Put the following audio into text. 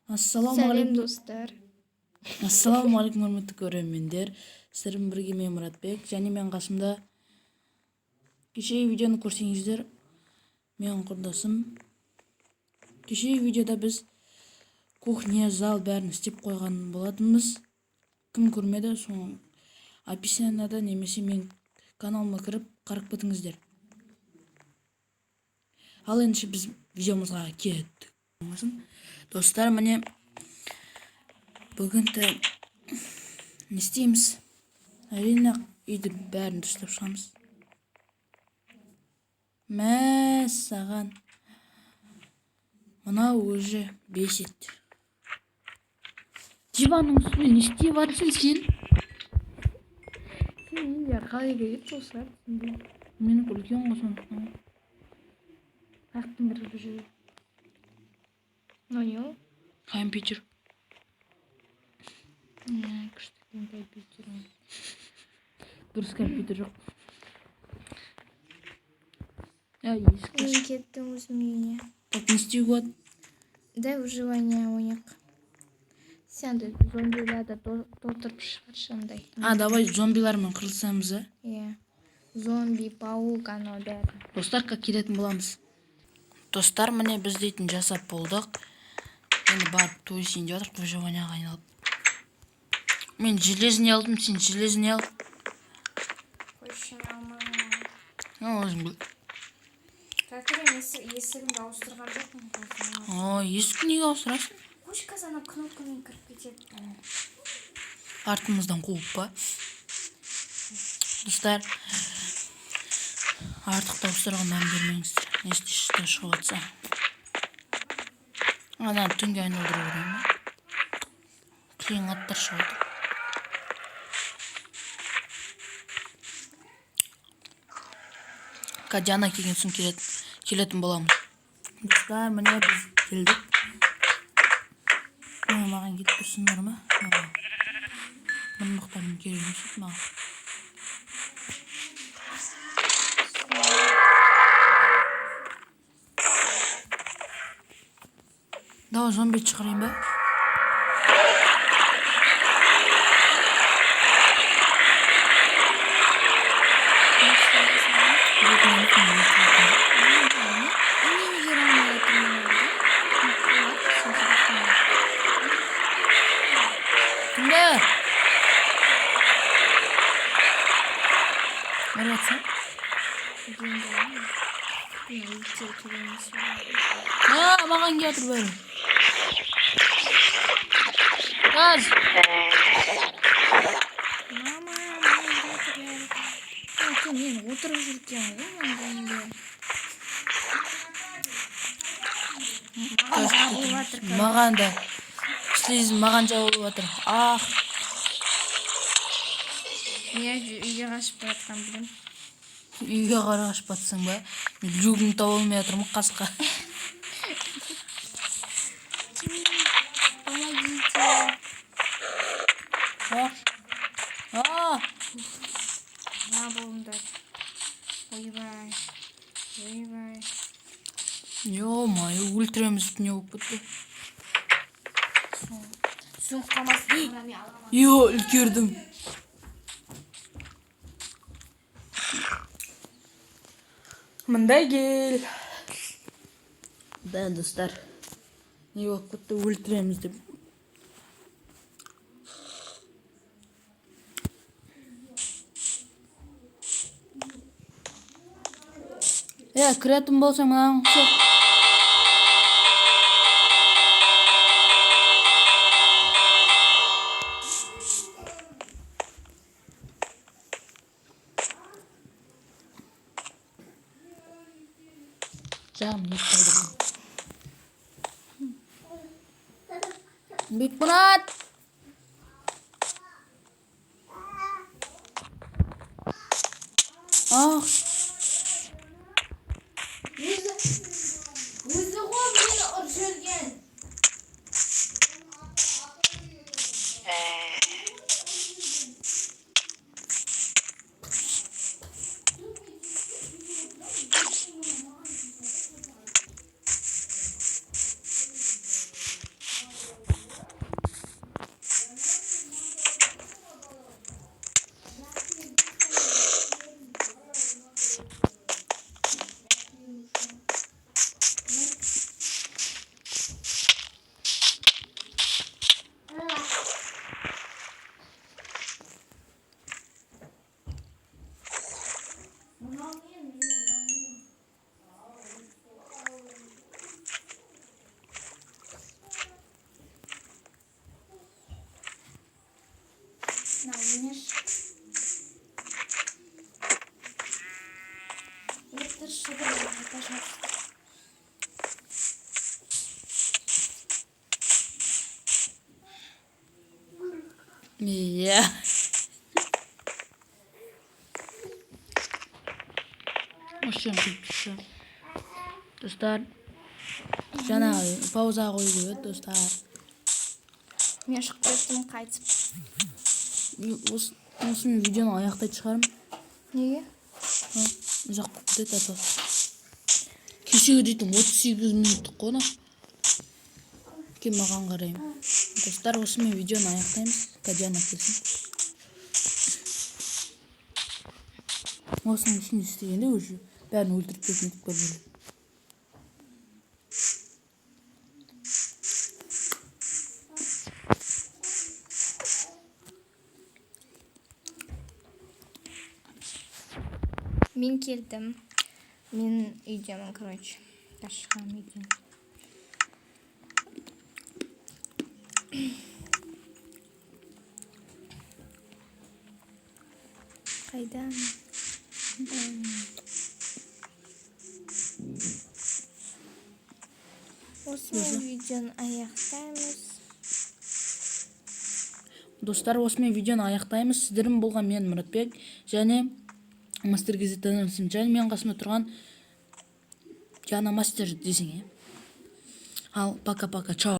Сәлем достар. Ассалаумағалейкум құрметті көрермендер. Сіздермен бірге мен Мұратбек және мен қасымда. Кешегі видеоны көрсеңіздер, мен құрдасым. Кешегі видеода біз кухня, зал бәрін істеп қойған болатынбыз. Кім көрмеді, соң описанияда немесе мен каналыма кіріп қарап кетіңіздер. Ал енді біз видеомызға кеттік. Достар, міне бүгін не істейміз? Әрине үйді бәрін дұрыстап шығамыз. Мә саған. Мына өзі бесит. Диванның үстіне не істеп жатсың сен? Сен үйде қалай келеді достар? Мен үлкен ғой сондықтан. Ақтың кіріп жүр. Не ол? Компьютер. Күшті компьютер. Дұрыс компьютер жоқ. Мен кеттім өзім үйіне. Так не істеуге болады? Дай выживание ойнақ. Сен де зомбиларды толтырып шығаршандай. Давай зомбилармен қырылысамыз, а? Иә. Зомби, паук, анау бәрі. Достар, как келетін боламыз. Достар, міне біз дейтін жасап болдық. Енді барып туысейін деп отырық, выживанияға айналып. Мен железный алдым, сен железный ал. Қойшын алмағын. Өзім біл. Кәкірем есігімді ауыстырған жоқпын. Есікті неге ауыстырасың? Қойшы қазанап кнопкамен кіріп кетеді. Артымыздан қуып па? Достар, артық дауыстарға мән бермеңіздер. Естішті шығып атса. Адан түнге айналдыру көрейін ба? Кілең аттар шығады. Кадяна келген соң келетін боламыз. Достар, міне біз келдік. Маған кетіп тұрсыңдар ма? Бұны мұқтарым керек емес маған. Давай зомби шығарайын ба? Кімді? Бәрі атса? Маған кетір бәрі. Газ! Мен отырып жүрген ғой. Маған да. Слизм маған жауып жатыр. Мен үйге қашып жатқан білем. Үйге қара қашып батсың ба? Мен люгімді тауып алмай жатырмын қасқа. Не болыңдар. Ойбай. Ё-моё, өлтіреміз не болып кетті. Суық қалмасын. Үлгердім. Мындай кел. Да, достар. Не болып кетті, өлтіреміз деп. Кіретін болсаң мынаған құсақ. Жағым не қалдырым. Бекмұрат! Өзі ғой мені ұрып жүрген. Иә. Ошон күтүшү. Достар, жана пауза коюу керек, достар. Мен шығып кеттім қайтып. Осыны видеоны аяқтай шығарым. Неге? Ұзақ болып кетеді ата. Кешегі дейтін 38 минуттық қона. Кен маған қараймын. Достар, осымен видеоны аяқтаймыз. Кадиана келсін. Осының ішінде істегенде уже бәрін өлтіріп кетіп көрмеді. Мен келдім. Мен үйдемін, короче. Ташқам үйдем. Қайдан? Осымен видеоны аяқтаймыз. Достар, осымен видеоны аяқтаймыз. Сіздермен болған мен Мұратбек және Мастер Газеттен өлсім. Және мен қасымда тұрған Диана Мастер десең, Ал, пока-пока, чао.